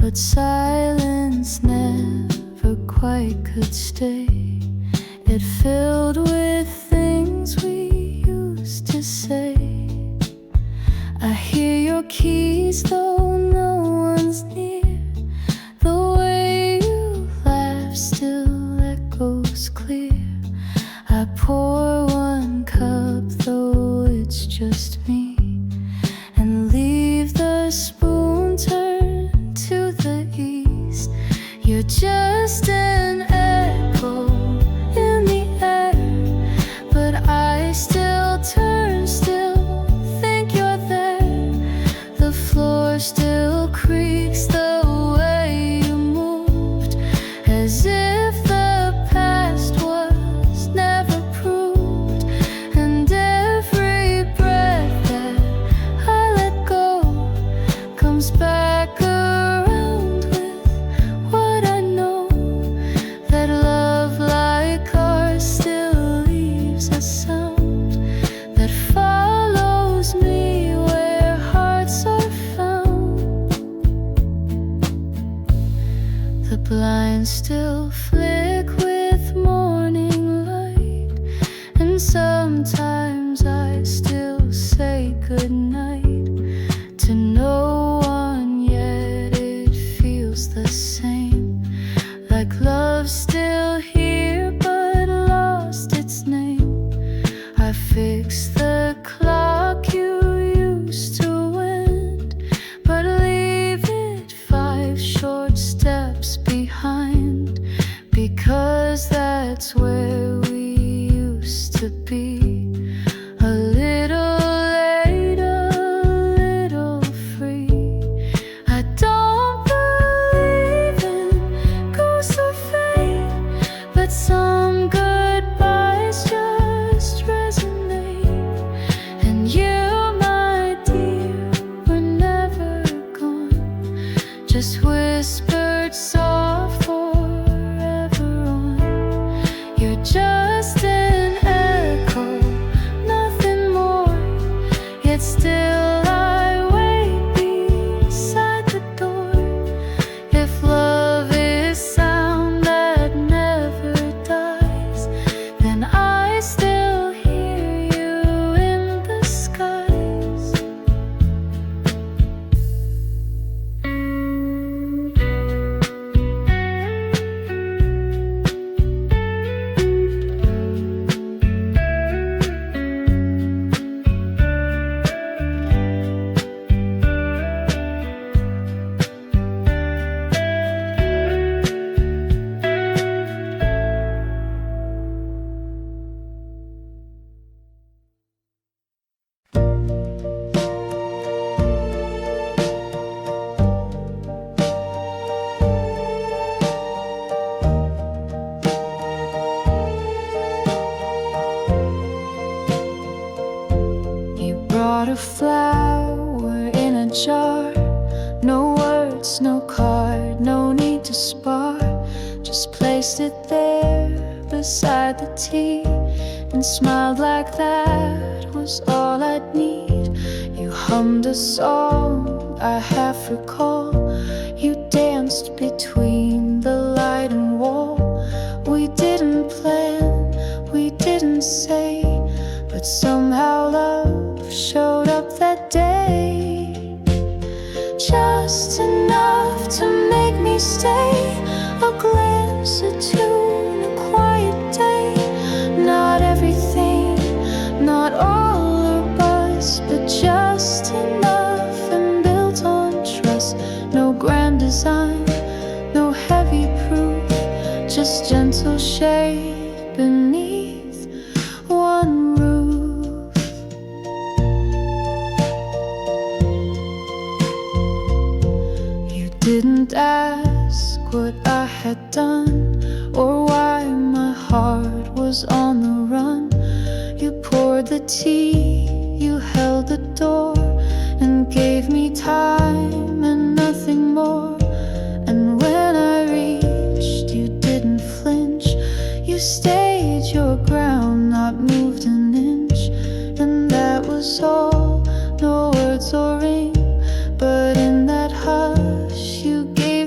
but silence never quite could stay. It filled with things we used to say. I hear your keys though no one's near. The way you laugh still echoes clear. I pour one cup though it's just me, and leave the spoon turned to the east. You're just an echo in the air, but I still turn, still think you're there. The floor still creaks the way you moved, as if the past was never proved. And every breath that I let go comes back around with what I know, that love like ours still leaves a sound that follows me where hearts are found. The blinds still flick with morning light, and sometimes I still say goodnight to no one, yet it feels the same, like love's still here but lost its name. I fix the clock you used to wind, but leave it 5 short steps behind, because that's where we used to be. A little late, a little free. I don't believe in ghosts or fate, but some goodbyes just resonate. And you, my dear, were never gone, just whispered soft forever on. You're just an echo, nothing more, yet still I wait beside the door. If love is sound that never dies, then I still hear you in the skies. You brought a flower in a jar, no words, no card, no need to spar. Just placed it there beside the tea, and smiled like that was all I'd need. You hummed a song I half recall. You danced between the light and wall. We didn't plan, we didn't say, but somehow love showed up that day. Just enough to make me stay, a glance, a tune, a quiet day. Not everything, not all or buzz, but just enough and built on trust. No grand design, no heavy proof, just gentle shade beneath one roof. You didn't ask what I had done, or why my heart was on the run. You poured the tea, you held the door, and gave me time and nothing more. And when I reached, you didn't flinch. You stayed your ground, not moved an inch. And that was all, no words or ring, but in that hush you gave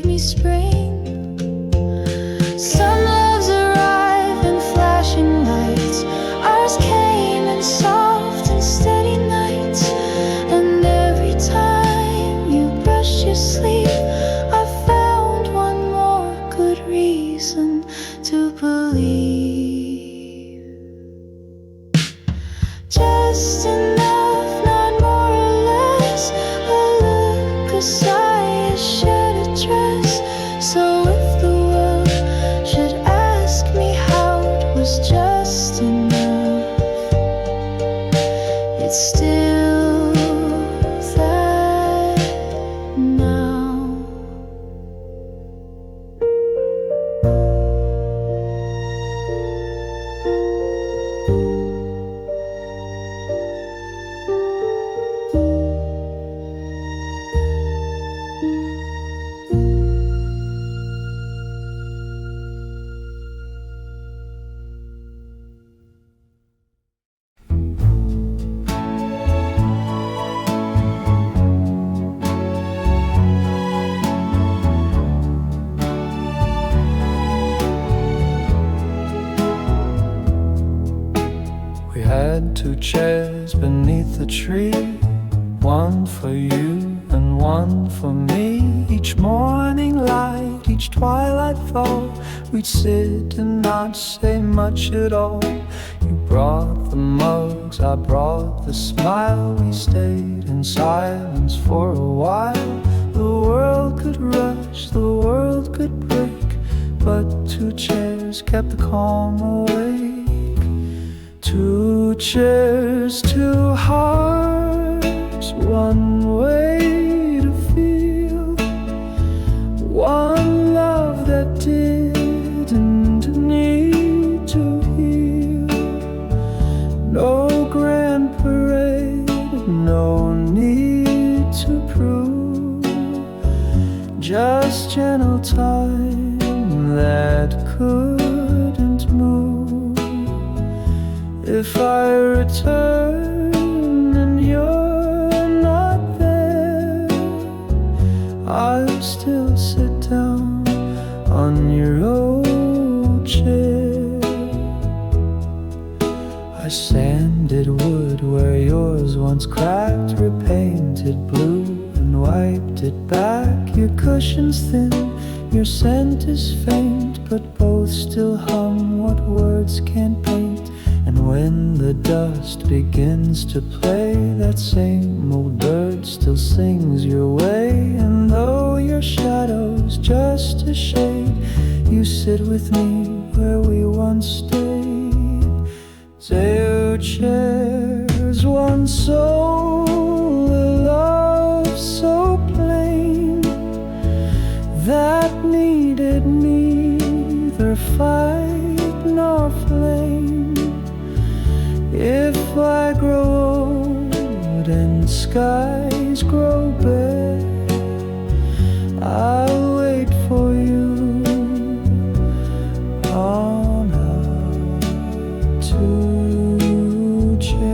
two chairs beneath the tree, one for you and one for me. Each morning light, each twilight fall, we'd sit and not say much at all. You brought the mugs, I brought the smile. We stayed in silence for a while. The world could rush, the world could break, but two chairs kept the calm awake. Two chairs, two hearts, one way to feel, one love that didn't need to heal. No grand parade, no need to prove, just gentle time that couldn't move. If I return and you're not there, I'll still sit down on your old chair. I sanded wood where yours once cracked, repainted blue and wiped it back. Your cushion's thin, your scent is faint, but both still hum what words can't paint. And when the dust begins to play, that same old bird still sings your way. And though your shadow's just a shade, you sit with me where we once stayed. Two chairs, one soul, a love so plain that needed neither fight nor flame. If I grow old and skies grow bare, I'll wait for you on our two chairs.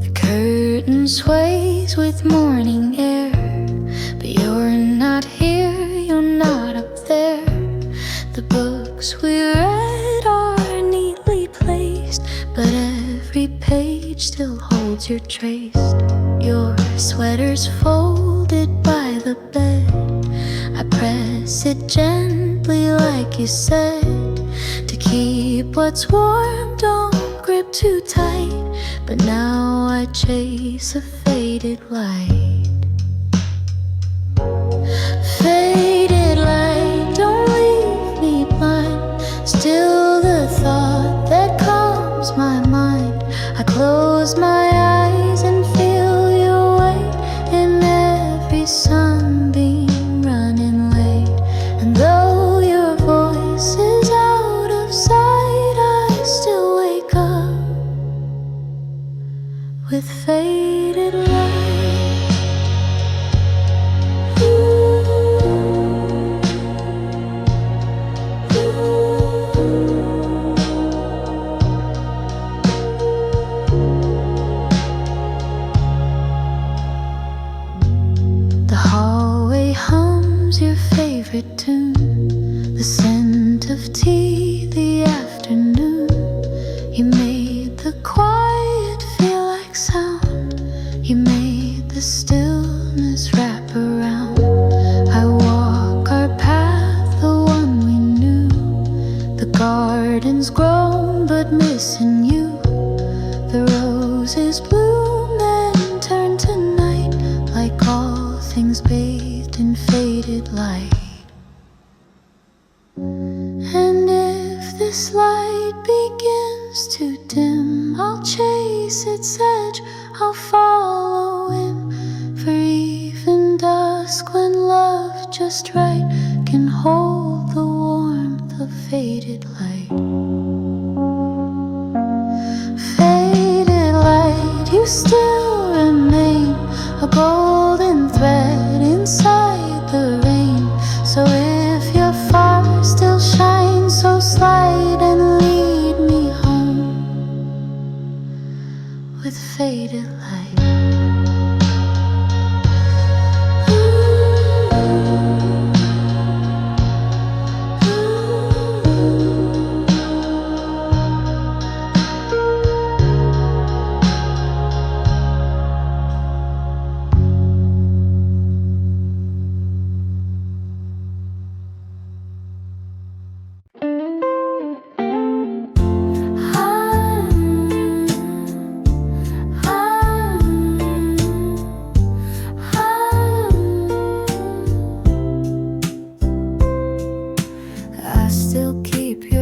The curtain sways with morning air, but you're not here, you're not up there. The books we read are neatly placed, but every page still holds your trace. Your sweater's folded by the bed, I press it gently like you said. To keep what's warm, don't grip too tight, but now I chase a faded light. Faded light, don't leave me blind, still the thought that calms my mind. I close my eyes and feel your weight in every sunbeam running late. And though your voice is out of sight, I still wake up with faded light. The hallway hums your favorite tune, the scent of tea, the afternoon. You made the quiet feel like sound, you made the stillness wrap around. I walk our path, the one we knew. The garden's grown but missing you. The roses bloom and turn to night, like all things bathed in faded light. And if this light begins seems too dim. I'll chase its edge, I'll follow him. For even dusk, when love just right can hold the warmth of faded light. Faded light, you still remain a golden thread inside the rain. So if you're far, still shine so slight and lead me home with faded light.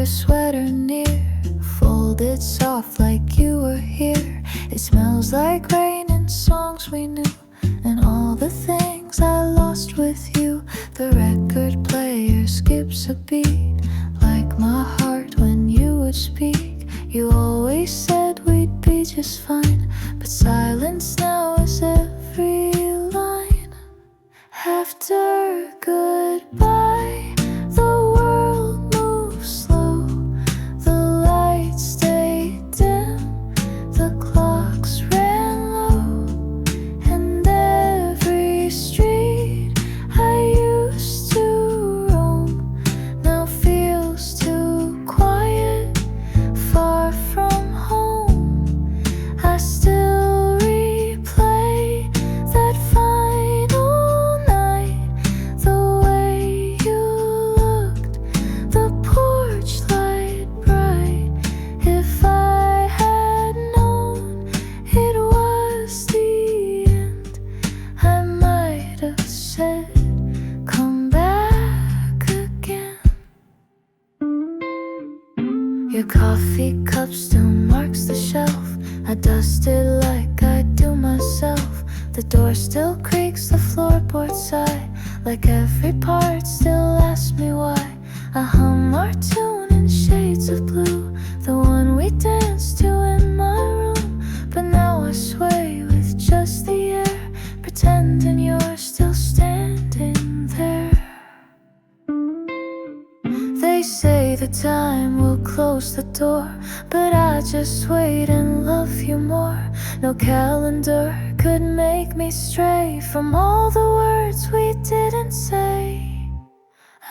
Sweater near, folded soft like you were here. It smells like rain and songs we knew, and all the things I lost with you. The record player skips a beat, like my heart when you would speak. You always said we'd be just fine, but silence now is every line. After goodbye, the world moves slow. The lights stay dim, the clocks ran low, and every street I used to roam now feels too quiet, far from home. I still replay that final night, the way you looked, the porch light bright. If I had known it was the end, I might have said, come back again. Your coffee cup still marks the shelf. I dust it like I do myself. The door still creaks, the floorboard sigh, like every part still asks me why. I hum our tune in shades of blue, the one we danced to in my room. But now I sway with just the air, pretending you're still standing there. They say the time will close the door, but I just wait and love you more. No calendar could make me stray from all the words we didn't say.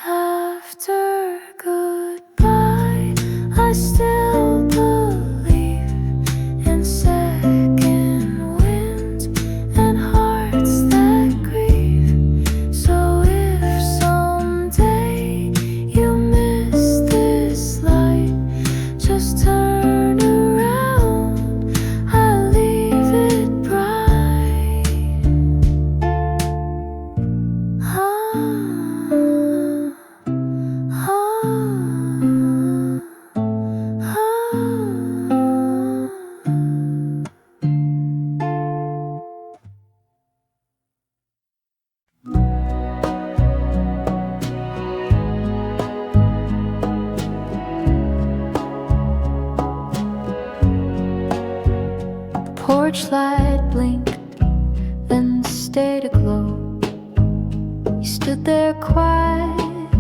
After goodbye, I still believe in second winds and hearts that grieve. So if someday you miss this light, just turn around, I'll leave it bright. Porch light blinked, then stayed aglow. You stood there quiet,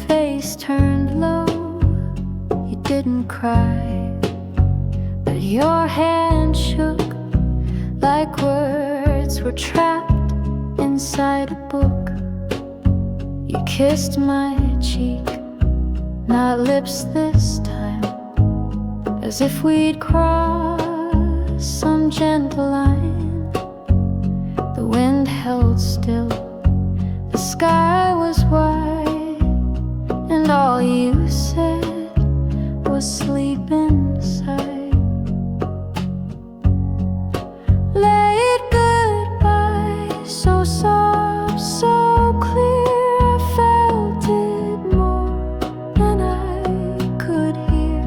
face turned low. You didn't cry, but your hand shook like words were trapped inside a book. You kissed my cheek, not lips this time, as if we'd crossed some gentle line. The wind held still, the sky was white, and all you said was sleep inside. Late goodbye, so soft, so clear, I felt it more than I could hear.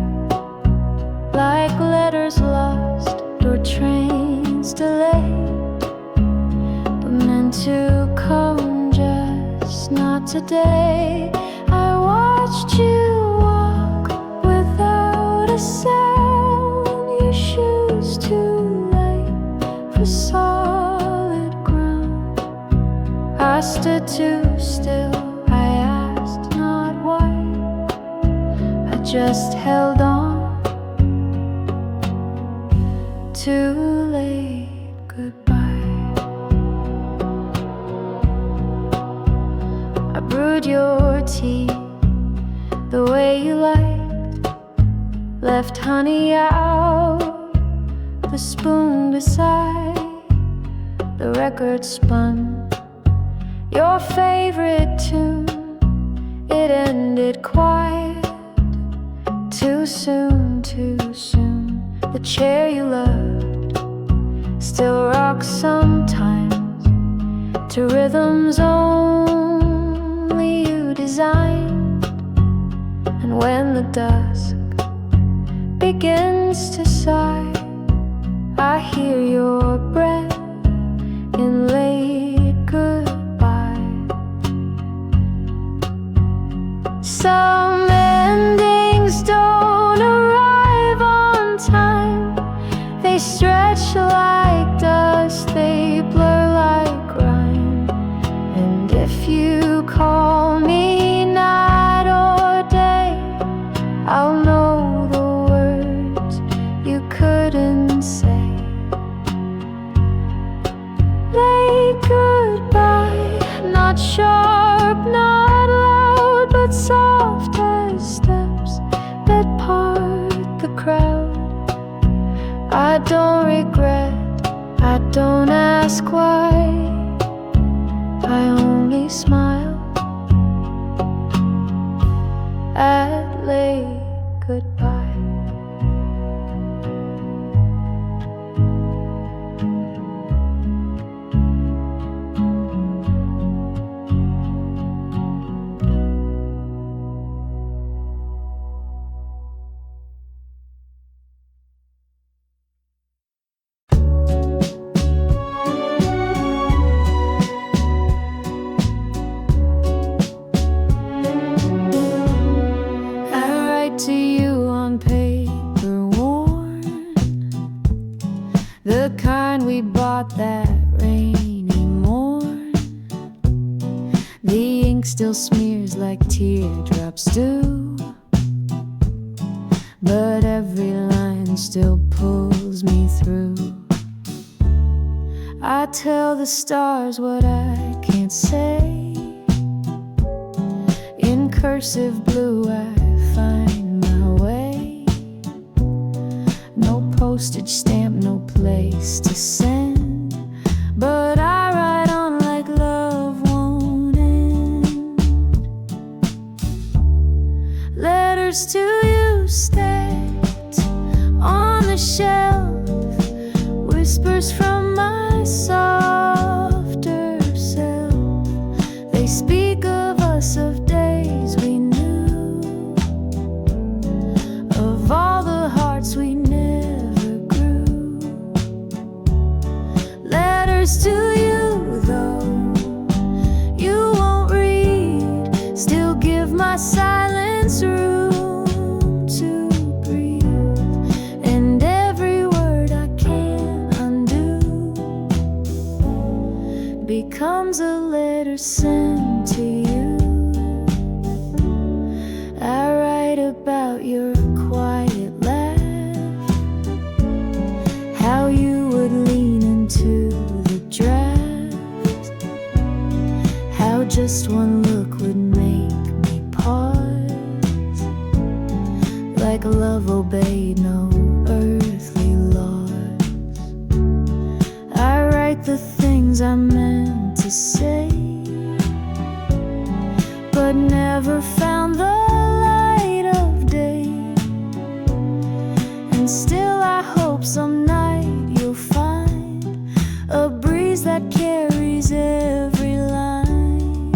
yours, not today. I watched you walk without a sound, your shoes too light for solid ground. I stood too still, I asked not why, I just held on. Too late, goodbye. I brewed your tea the way you liked, left honey out, the spoon beside the record spun. Your favorite tune, it ended quiet. Too soon, too soon. The chair you loved still rocks sometimes to rhythms only you designed. And when the dusk begins to sigh, I hear your breath in late goodbye. Some endings don't arrive on time. They stretch like dust, they blur like rhyme. And if you call me night or day, I'll know the words you couldn't say. Late goodbye, not sharp, not loud, but soft as steps that part the crowd. I don't regret, I don't ask why, I only smile at late goodbye. To you on paper worn, the kind we bought that rainy morn. The ink still smears like teardrops do, but every line still pulls me through. I tell the stars what I can't say. In cursive blue I find my way. No postage stamp, no place to send, but I write on like love won't end. Letters to you stacked on the shelf, whispers from my softer self. They speak of us, of days we knew, of all the hearts we never grew. Letters to you, though you won't read, still give my silence room to breathe. And every word I can't undo becomes a letter sent to you. I write about your quiet laugh, how you would lean into the draft, how just one look would make me pause, like love obeyed no earthly laws. I write the things I meant to say, but never found the light of day. And still I hope some night you'll find a breeze that carries every line.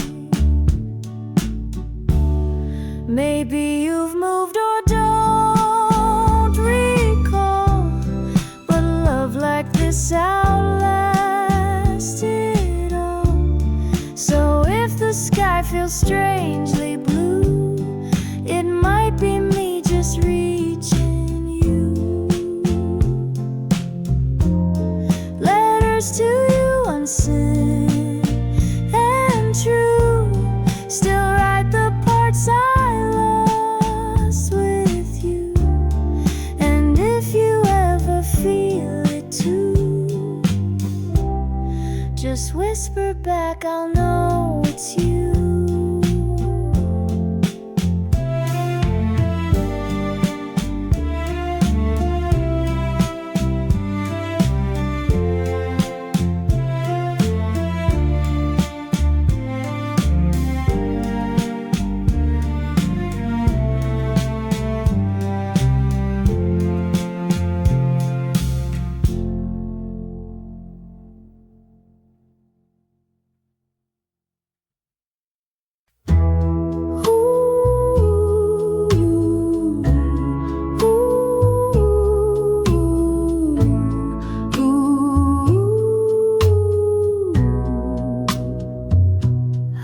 Maybe you've moved or don't recall, but love like this outlasted all. So if the sky feels strangely blue. It might be me just reaching you. Letters to you unsent and true, still write the parts I lost with you. And if you ever feel it too, just whisper back, I'll know it's you.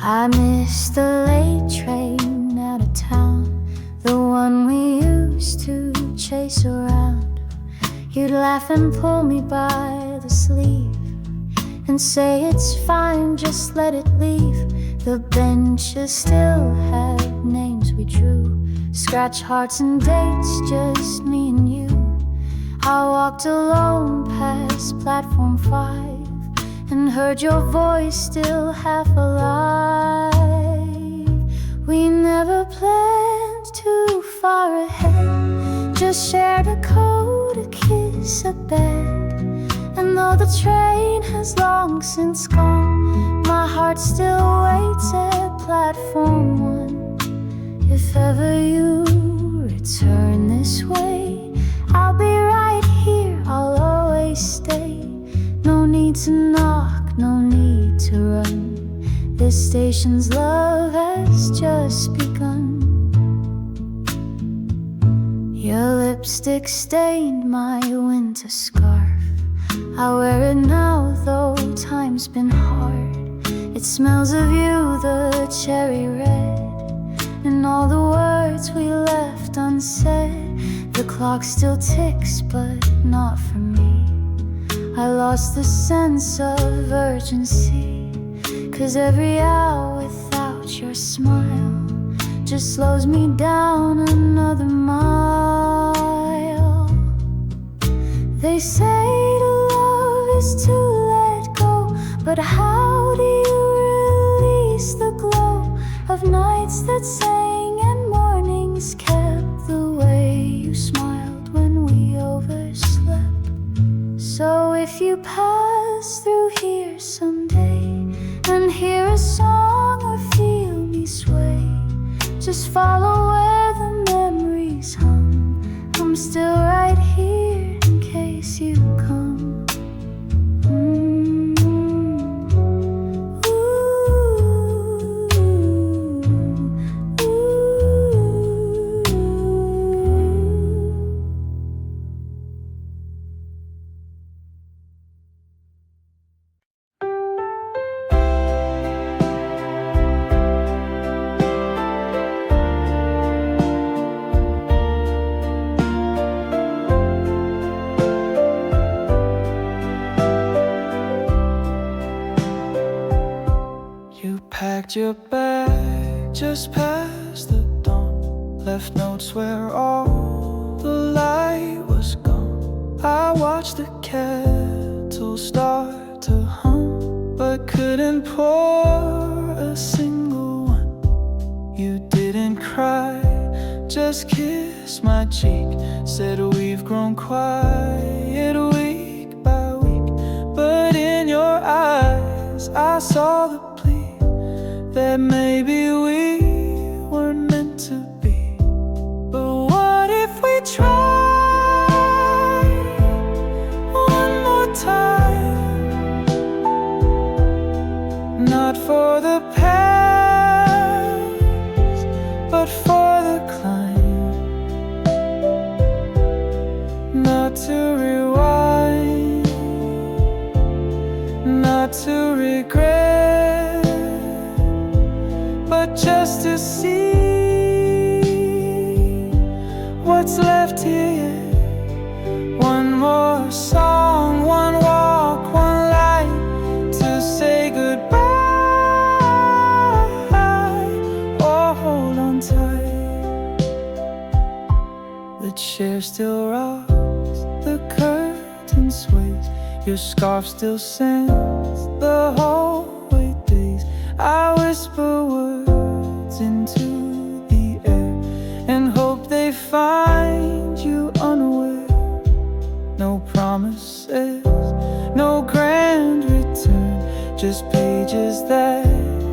I miss the late train out of town, the one we used to chase around. You'd laugh and pull me by the sleeve and say it's fine, just let it leave. The benches still had names we drew, scratch hearts and dates, just me and you. I walked alone past platform 5 and heard your voice still half alive. We never planned too far ahead, just shared a coat, a kiss, a bed. And though the train has long since gone, my heart still waits at platform 1. If ever you return this way, I'll be right here, I'll always stay. No need to knock, no need to run. This station's love has just begun. Your lipstick stained my winter scarf. I wear it now, though time's been hard. It smells of you, the cherry red, and all the words we left unsaid. The clock still ticks, but not for me. I lost the sense of urgency, 'cause every hour without your smile just slows me down another mile. They say to love is to let go, but how do you release the glow of nights that sang and mornings kept, the way you smiled when we overslept? So if you pass through here someday and hear a song or feel me sway, just follow where the memories hum. I'm still right here in case you come. Your bag just past the dawn, left notes where all the light was gone. I watched the kettle start to hum, but couldn't pour a single one. You didn't cry, just kissed my cheek, said we've grown quiet week by week. But in your eyes I saw the that maybe we weren't meant to be. But what if we try one more time? Not for the past, but for the climb. Not to rewind, not to regret, but just to see what's left here. One more song, one walk, one light to say goodbye. Oh, hold on tight. The chair still rocks, the curtain sways, your scarf still sends the hallway days. I whisper words into the air and hope they find you unaware. No promises, no grand return, just pages that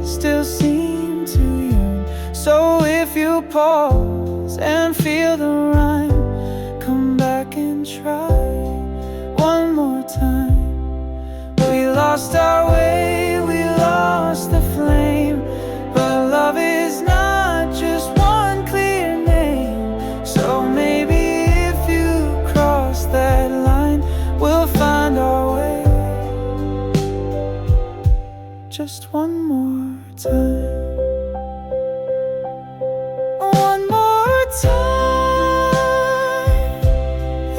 still seem to yearn. So if you pause and feel the rhyme, come back and try one more time. We lost our way, we lost the flame, but love is not just one clear name. So maybe if you cross that line, we'll find our way just one more time. One more time.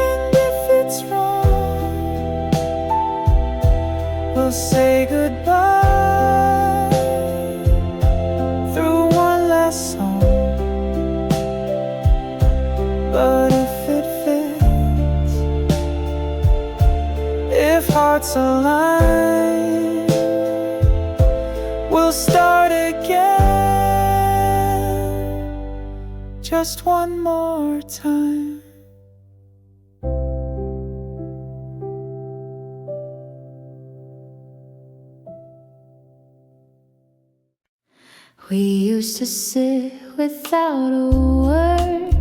And if it's wrong, we'll say goodbye through one last song. But if it fits, if hearts align, we'll start again just one more time. We used to sit without a word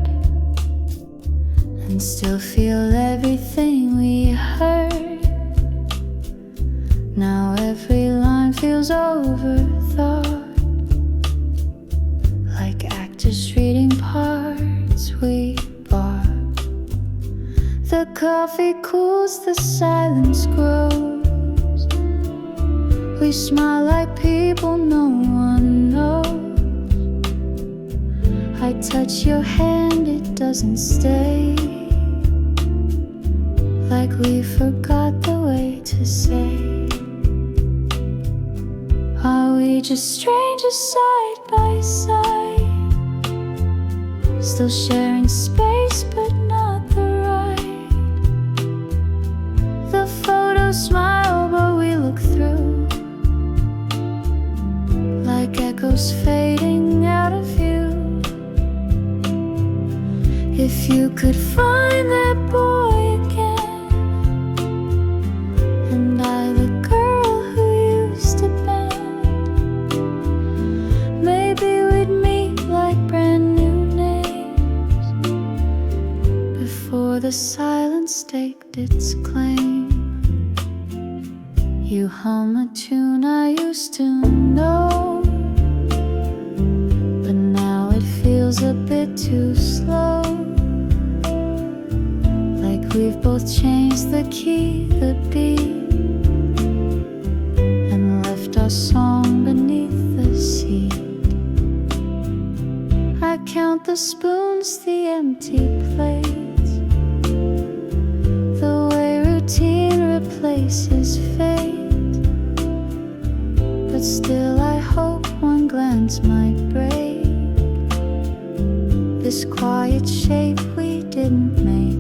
and still feel everything we heard. Now every line feels overthought, like actors reading parts we bought. The coffee cools, the silence grows. We smile like people no one knows. I touch your hand, it doesn't stay, like we forgot the way to say. Are we just strangers side by side, still sharing space but not the right? The photos smile but we look through, like echoes fading out of view. If you could find that boy again, and I the girl who used to bend, maybe we'd meet like brand new names before the silence staked its claim. You hum a tune I used to know, but now it feels a bit too slow, like we've both changed the key, the beat, and left our song beneath the seat. I count the spoons, the empty plates, the way routine replaces fate. But still I hope one glance might break this quiet shape we didn't make.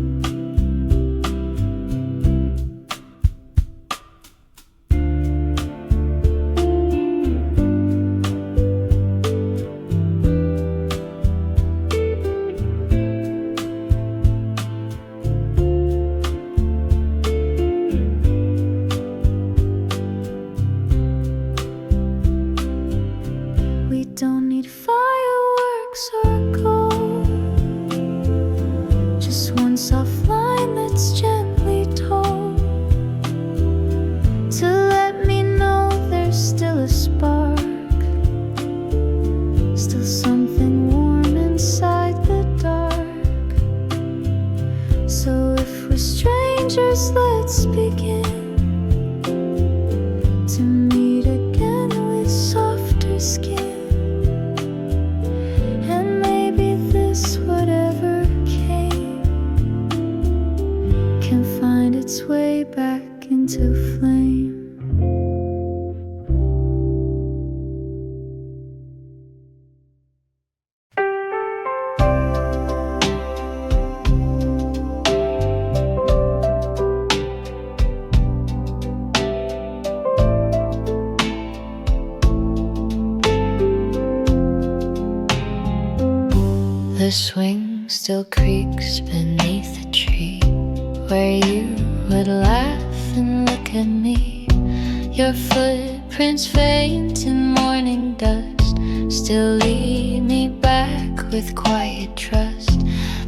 We don't need fireworks or gold, just one soft line that's gently told, to let me know there's still a spark, still something warm inside the dark. So if we're strangers, let's begin to meet again with softer skin. into flame. The swing still creaks beneath the tree where you would laugh and look at me. Your footprints faint in morning dust still lead me back with quiet trust.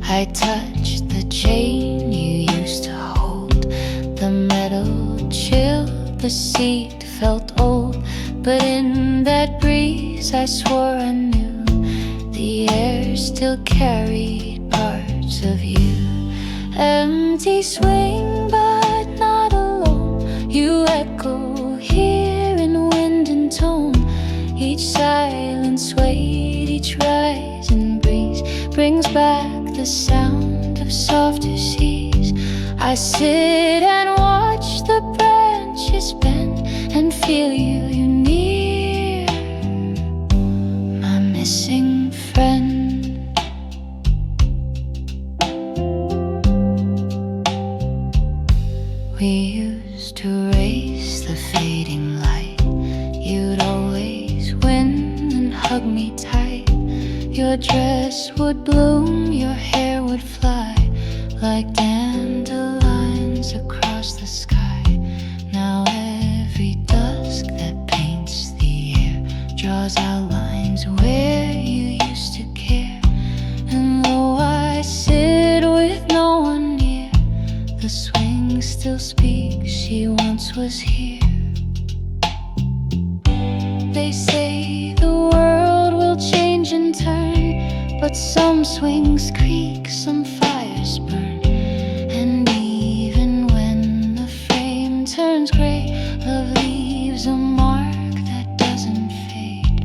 I touched the chain you used to hold. The metal chilled, the seat felt old, but in that breeze I swore I knew the air still carried parts of you. Empty swing, but not alone. You echo here in wind and tone. Each silence weight, each rising breeze brings back the sound of softer seas. I sit and watch the branches bend and feel you near, my missing friend. We used to race the fading light. You'd always win and hug me tight. Your dress would bloom, your hair would fly like dandelions across the sky. Now every dusk that paints the air draws outlines where you used to care. And though I sit with no one near, the swing still speaks, she once was here. They say the world will change and turn, but some swings creak, some fires burn. And even when the frame turns gray, love leaves a mark that doesn't fade.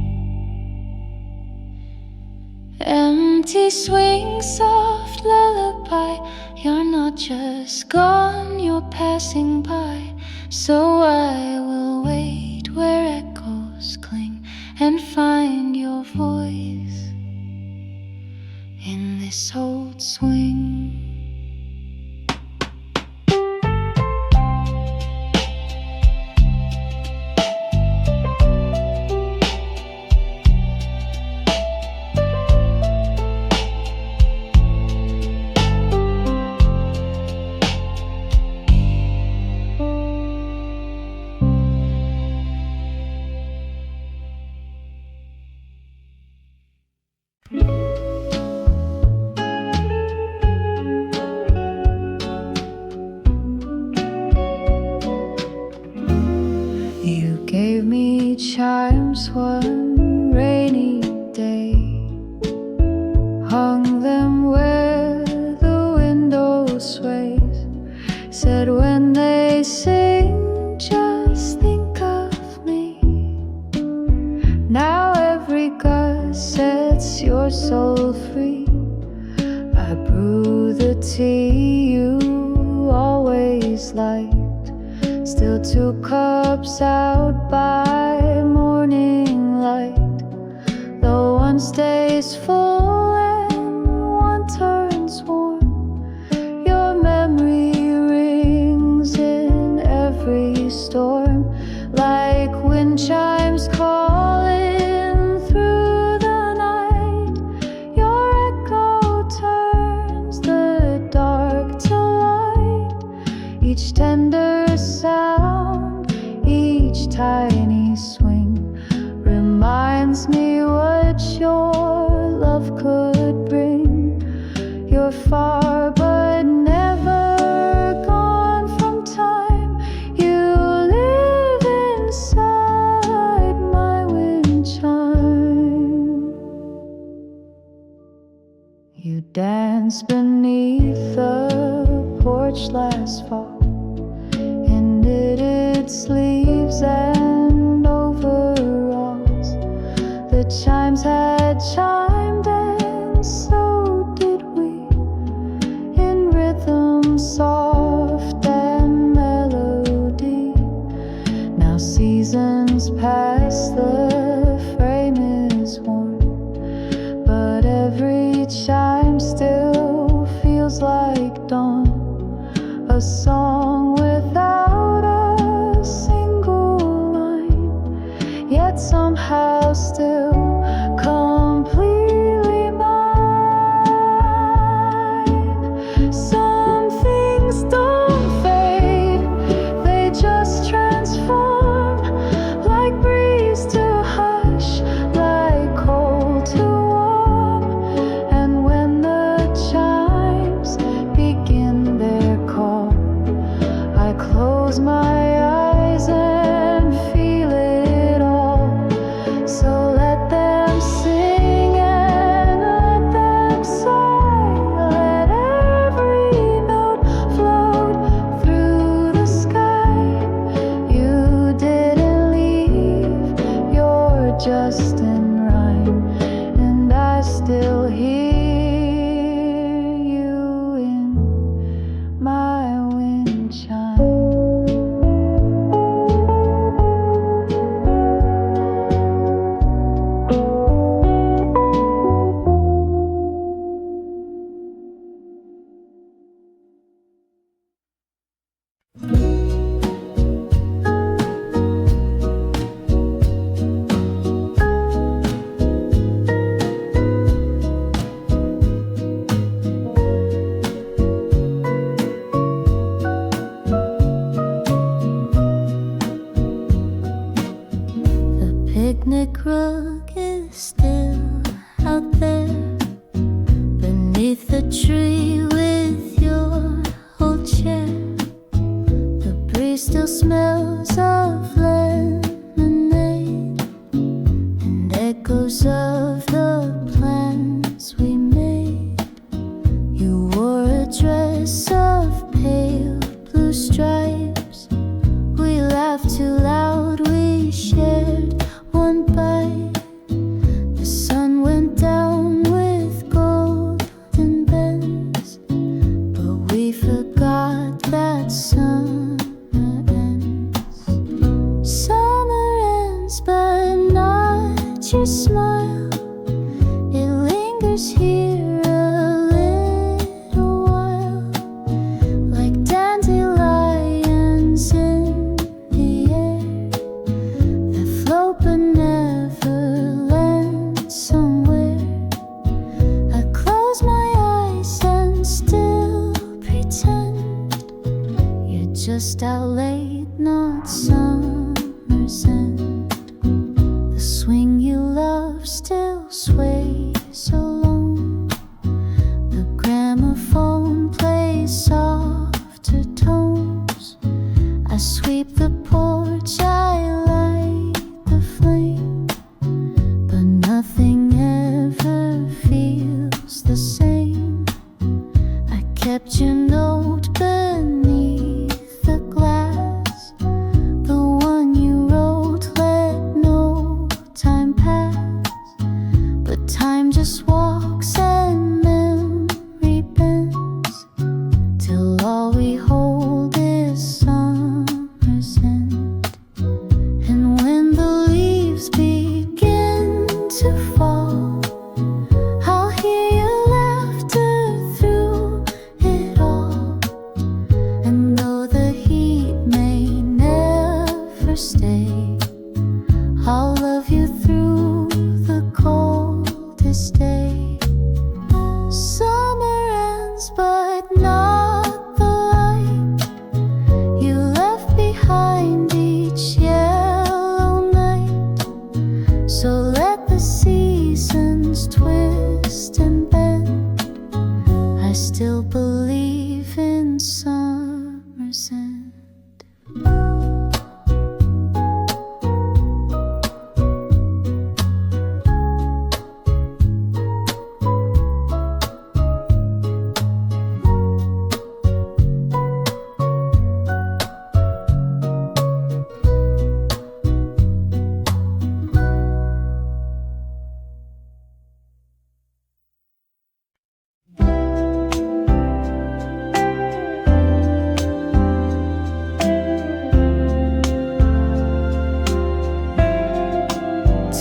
Empty swing, soft lullaby. You're not just gone, you're passing by. So I will wait where echoes cling and find your voice in this old swing. You gave me chimes one rainy day, hung them where the window sways, said when they sing, just think of me. Now every gust sets your soul free. I brew the tea you always liked, still 2 cups out by morning light. Though one stays full and one turns warm, your memory rings in every storm, like wind chimes calling through the night. Your echo turns the dark to light. Each tender sound, each tiny swing reminds me what your love could bring. You're far but never gone from time. You live inside my wind chime. You danced beneath the porch last fall in knitted sleeves and overalls. The chimes had chimed and so did we, in rhythm soft and melody. still hear you in my wind chime. Picnic rug is still out there beneath the tree with your old chair. The breeze still smells of lemonade and echoes of the plans we made. You wore a dress of pale blue stripes. We laughed too loud, we shared one bite. The sun went down with golden bends, but we forgot that summer ends. Summer ends, but not your smile. It lingers here a little while, like dandelions in the air that float but never land somewhere. I close my eyes and still pretend you're just out late, not summer's end. The swing you love still sways alone. The gramophone plays softer tones. I sweep the porch, I light the flame, but nothing ever feels the same. I kept your note beneath the glass, the one you wrote, let no time pass. But time just walks and memory bends, till all we hold is summer's end. And when the leaves begin to fall, I'll hear your laughter through it all. And though the heat may never stay, I'll love you through the coldest day. Summer ends, but not the light you left behind each yellow night. So let the seasons twist and bend. I still believe in summer's end.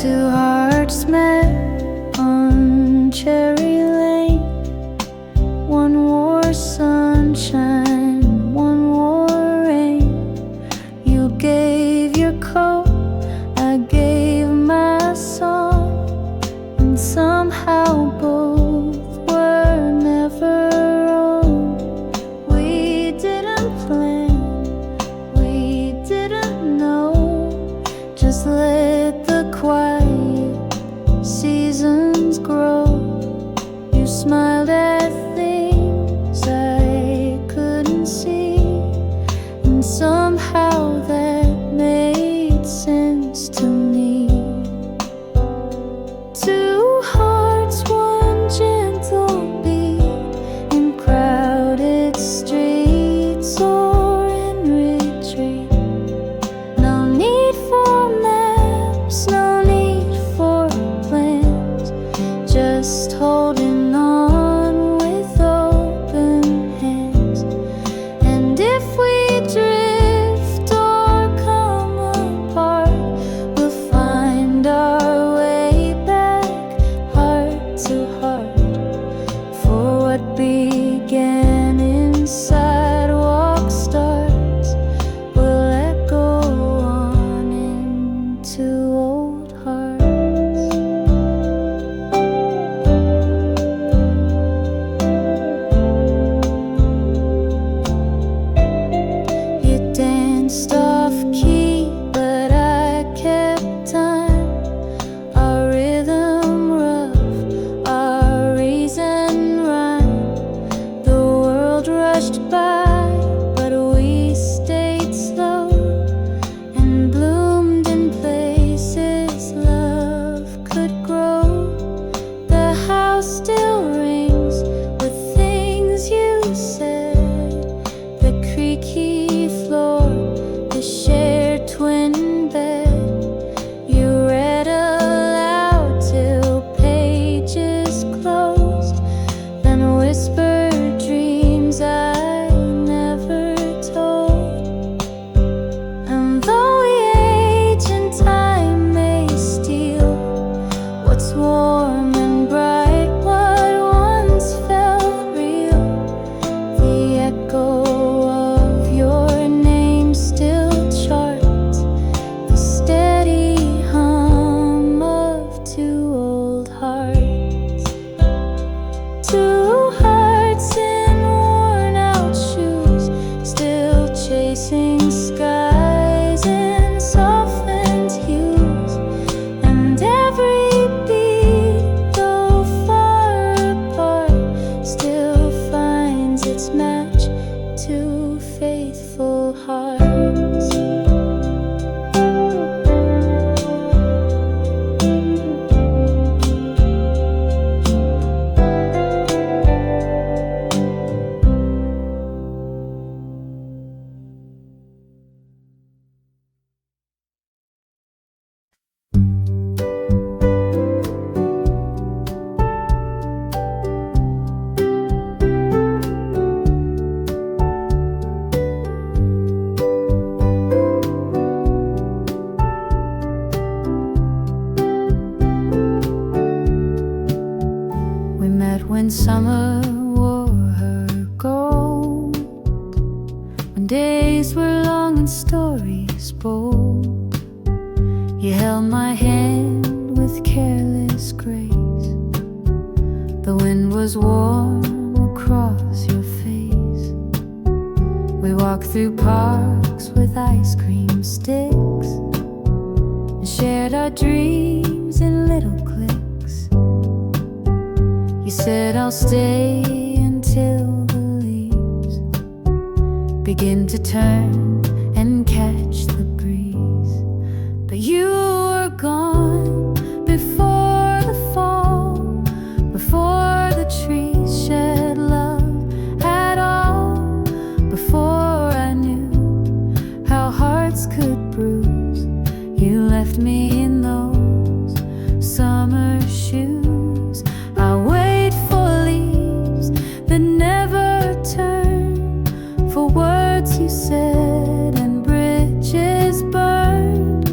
Two hearts met on Cherry Lane. One wore sunshine, one wore rain. You gave your coat, I gave my song, and somehow both were never wrong. We didn't plan, we didn't know, just let the quiet seasons grow. You smiled at things I couldn't see, and somehow that made sense to me. Two hearts, one gentle beat, in crowded streets or in retreat. No need for maps, no need for plans, just when summer wore her gold, when days were long and stories bold. You held my hand with careless grace. The wind was warm across your face. We walked through parks with ice cream sticks and shared our dreams in little cliques. You said I'll stay until the leaves begin to turn and catch the breeze. But you were gone before the fall, before the trees shed love at all, before I knew how hearts could bruise. You left me in those summer shoes. I wait for leaves that never turn, for words you said and bridges burned.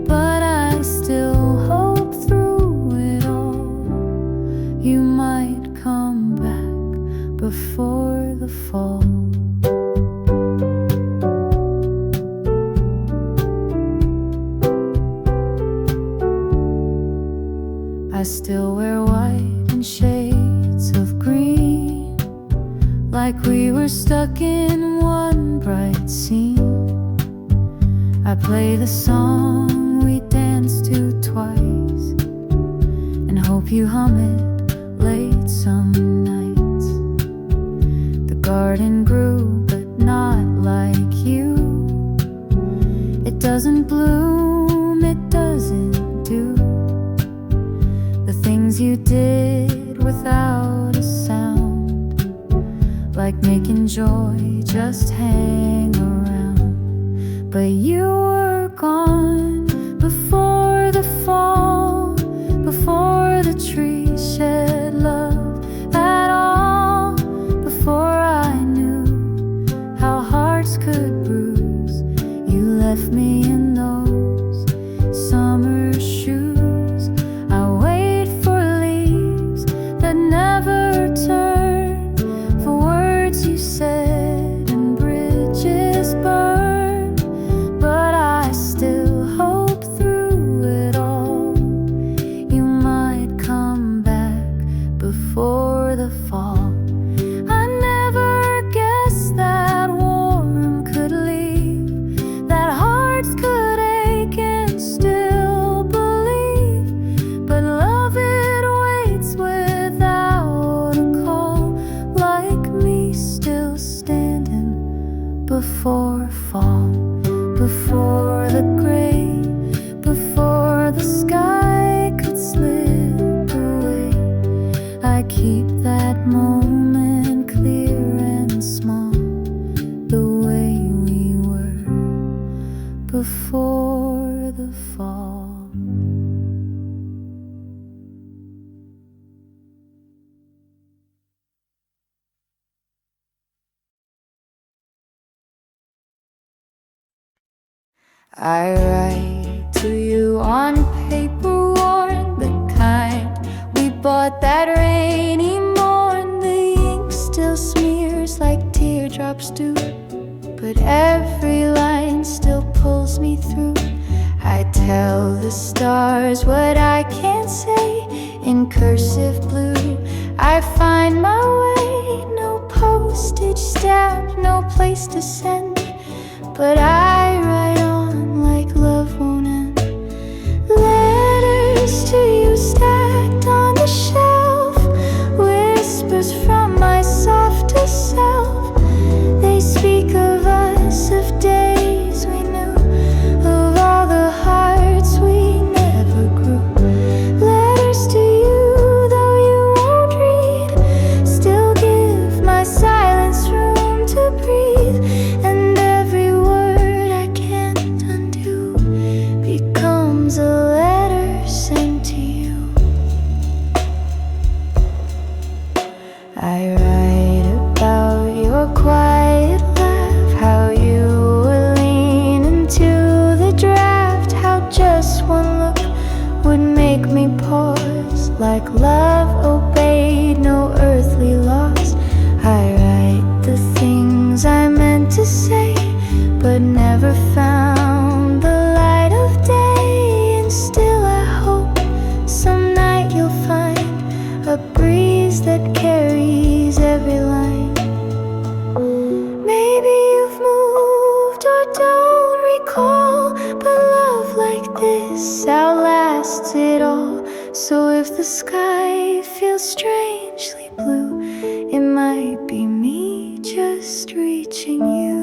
But I still hope through it all you might come back before the fall. I still wear white and shades of green, like we were stuck in one bright scene. I play the song we danced to twice and hope you hum it late some nights. The garden grew, but not like you. It doesn't bloom, it doesn't do the things you did without a sound, like making joy just hang around. But you were gone before the fall, before the trees shed love at all, before I knew how hearts could bruise. You left me in those summer shoes. I wait for leaves that never turn, for words you said and bridges burned. But I still hope through it all you might come back before the fall. I never guessed that warm could leave, that hearts could ache and still believe. But love, it waits without a call, like me still standing before fall, before the gray, before the sky could slip away. I keep that moment clear and small, the way we were before the fall. I write to you on paper worn, the kind we bought that rainy morn. The ink still smears like teardrops do, but every line still pulls me through. I tell the stars what I can't say in cursive blue. I find my way, no postage stamp, no place to send, but I write on like love won't end. Letters to you stacked on the shelf, whispers from my softest self. They speak of us, of days we knew, of all the hearts we never grew. Letters to you, though you won't read, still give my silence room to breathe. And every word I can't undo becomes a letter sent to you. I write about your quiet laugh, how you were leaning to the draft, how just one look would make me pause, like love obeyed need no earthly laws. I write the things I meant to say, but never found the light of day. And still I hope some night you'll find a breeze that carries every line. Maybe you've moved or don't recall, but love like this outlasts it all. So if the sky feels strangely blue, it might be me just reaching you.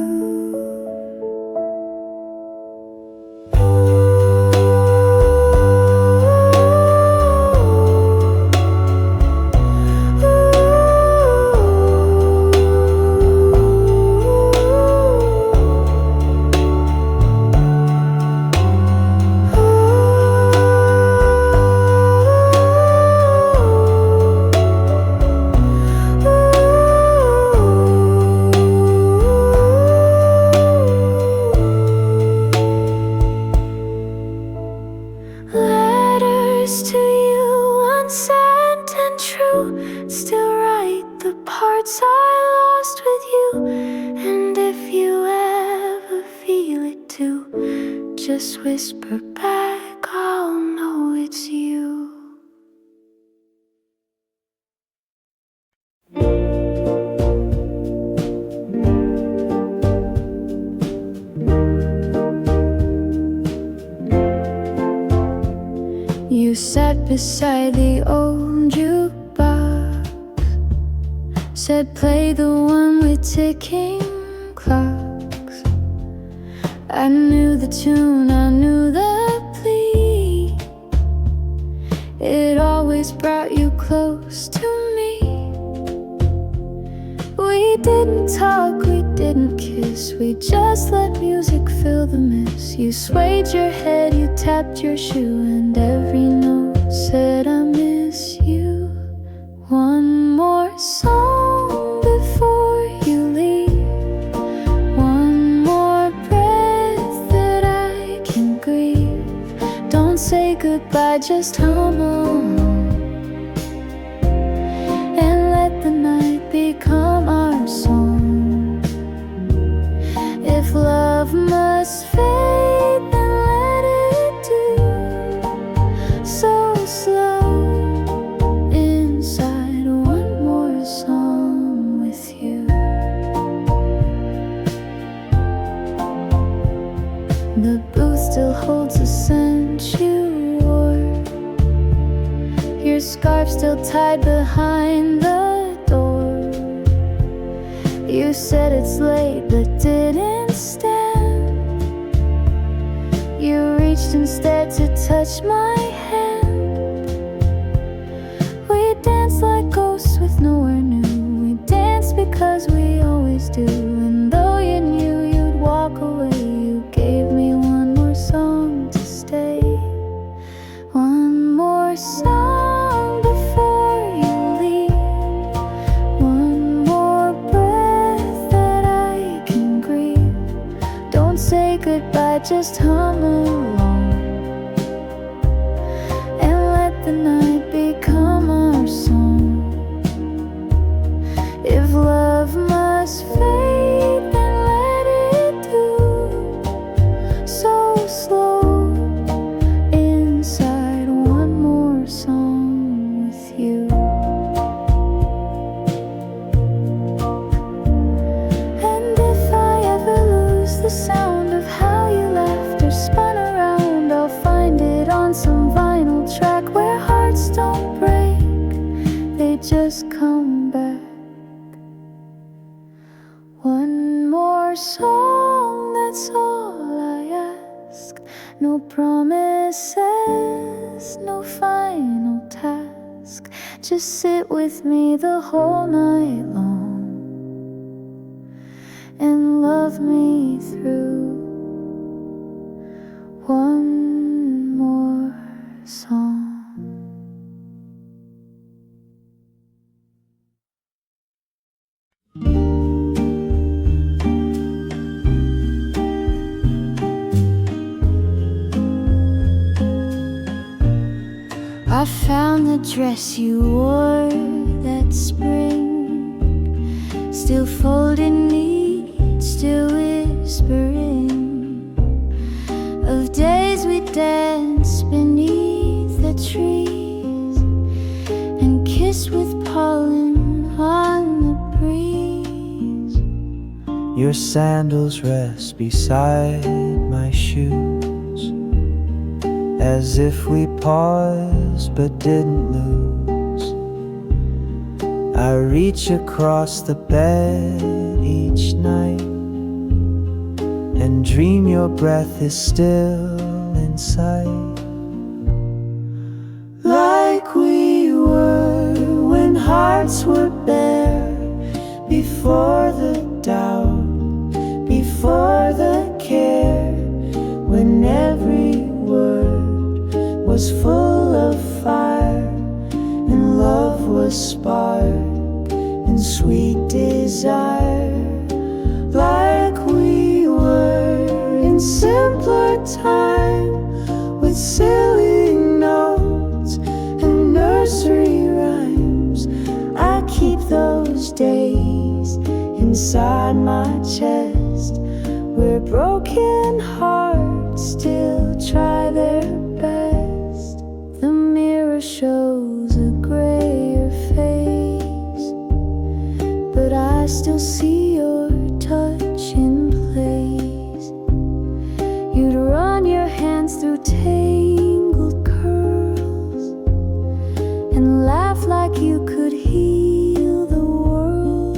Letters to you, unsent and true, still write the parts I lost with you. And if you ever feel it too, just whisper back, I'll know it's you. You sat beside the old jukebox, said play the one with ticking clocks. I knew the tune, I knew the plea. It always brought you close to me. We didn't talk, we didn't kiss, we just let music fill the miss. You swayed your head, you tapped your shoe, and every note said I miss you. One more song before you leave, one more breath that I can grieve. Don't say goodbye, just hum on, and let the night become our song. If love must fade, then let it do so slow. Inside one more song with you. The booth still holds the scent you wore. Your scarf still tied behind the door. You said it's late but didn't stand. You reached instead to touch my hand. We danced like ghosts with nowhere new. We danced because we always do. And though you knew you'd walk away, you gave me one more song to stay. One more song before you leave, one more breath that I can grieve. Don't say goodbye, just hum along, and let the night become our song. If love must fade, then let it do so slow. Inside one more song with you. And if I ever lose the sound of how you laughed or spun around, I'll find it on some vinyl track where hearts don't break, they just come back. One more song, that's all I ask. No promises, no final task. Just sit with me the whole night long and love me through one more song. I found the dress you wore that late spring, still folding neat, still whispering of days we danced beneath the trees and kissed with pollen on the breeze. Your sandals rest beside my shoes, as if we paused but didn't lose. I reach across the bed each night and dream your breath is still in sight. Like we were when hearts were bare, before the doubt, before the care, when every word was full of fire and love was sparked in sweet desire. Like we were in simpler time, with silly notes and nursery rhymes. I keep those days inside my chest, where broken hearts still try their best. The mirror shows a grayer face, but I still see your touch in place. You'd run your hands through tangled curls and laugh like you could heal the world.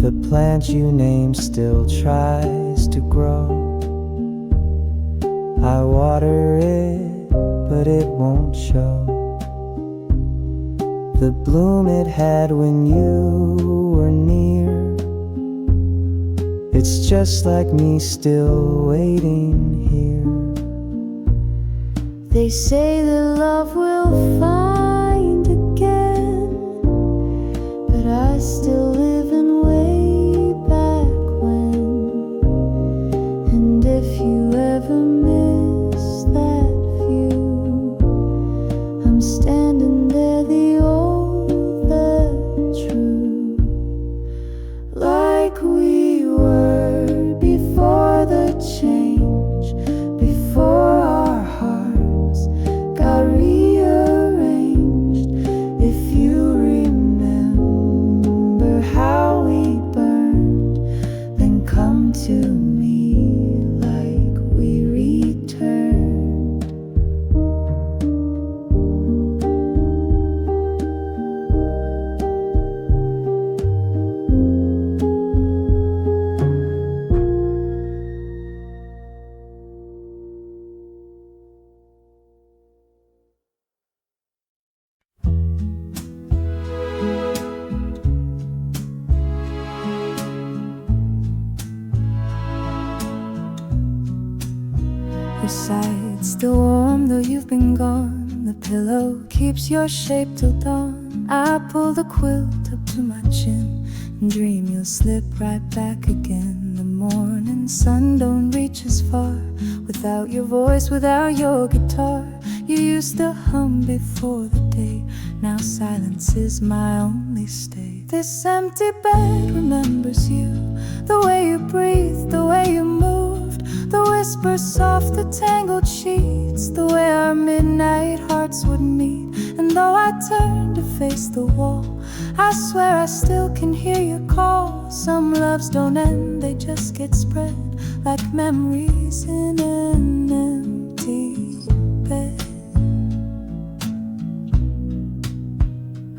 The plant you named still tries to grow. I water it, but it won't show the bloom it had when you were near. It's just like me still waiting here. They say that love will find again, but I still live in way back when. And if you ever miss that view, I'm standing there, the old, the true. Like we were before the change, before our hearts got rearranged. If you remember how we burned, then come to me like we returned. Your side's still warm though you've been gone. The pillow keeps your shape till dawn. I pull the quilt up to my chin and dream you'll slip right back again. The morning sun don't reach as far without your voice, without your guitar. You used to hum before the day, now silence is my only stay. This empty bed remembers you, the way you breathed, the way you moved, the whispers soft, the tangled sheets, the way our midnight hearts would meet. And though I turn to face the wall, I swear I still can hear your call. Some loves don't end, they just get spread like memories in an empty bed.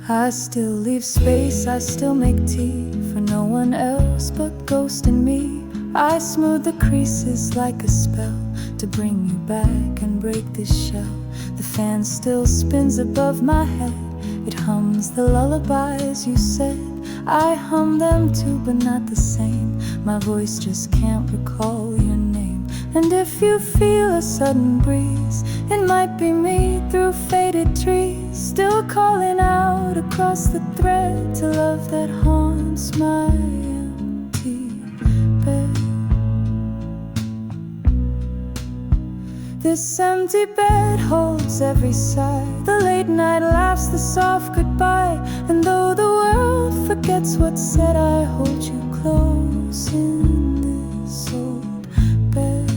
I still leave space, I still make tea for no one else but Ghost and me. I smooth the creases like a spell to bring you back and break this shell. The fan still spins above my head, it hums the lullabies you said. I hum them too, but not the same. My voice just can't recall your name. And if you feel a sudden breeze, it might be me through faded trees, still calling out across the thread to love that haunts my empty bed. This empty bed holds every sigh, the late night laughs, the soft goodbye. That's what said I hold you close in this old bed.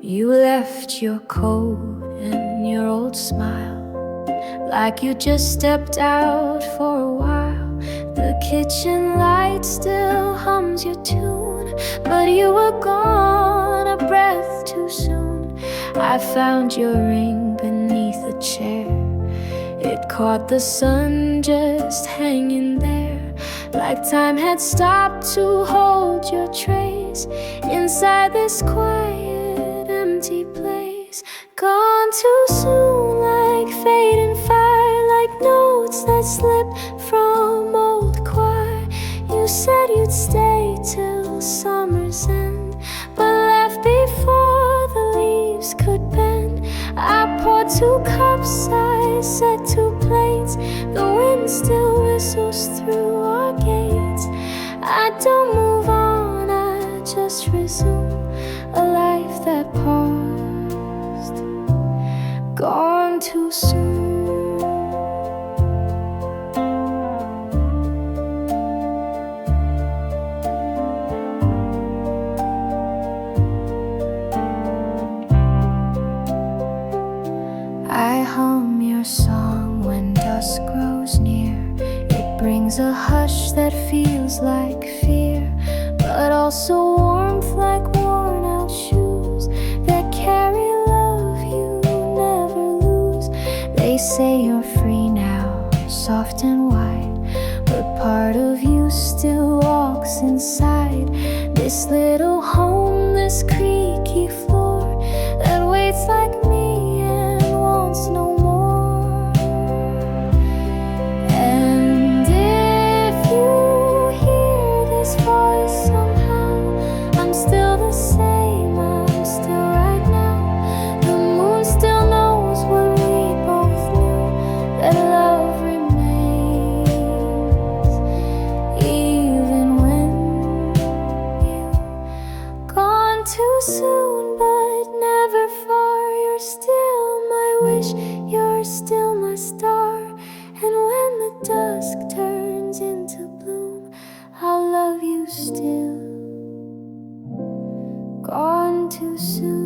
You left your coat and your old smile, like you just stepped out for a while. The kitchen light still hums your tune, but you were gone a breath too soon. I found your ring beneath a chair. It caught the sun just hanging there, like time had stopped to hold your trace inside this quiet, empty place. Gone too soon, like fading fire, like notes that slipped from old choir. You said you'd stay till summer's end, but left before the leaves could bend. I poured 2 cups, I set 2 plates. The wind still whistles through our gates. I don't move on, I just resume a life that paused. Gone too soon. I hum your song when dusk grows near. It brings a hush that feels like fear, but also warmth like worn out shoes that carry love you never lose. They say you're free now, soft and wide, but part of you still walks inside this little home, this creaky floor that waits like me and wants no more. And if you hear this voice somehow, I'm still the same, I'm still right now. The moon still knows what we both knew, that love remains, even when you've gone too soon, but never far. You're still my wish, you're still my star. And when the dusk turns into bloom, I'll love you still. Gone too soon.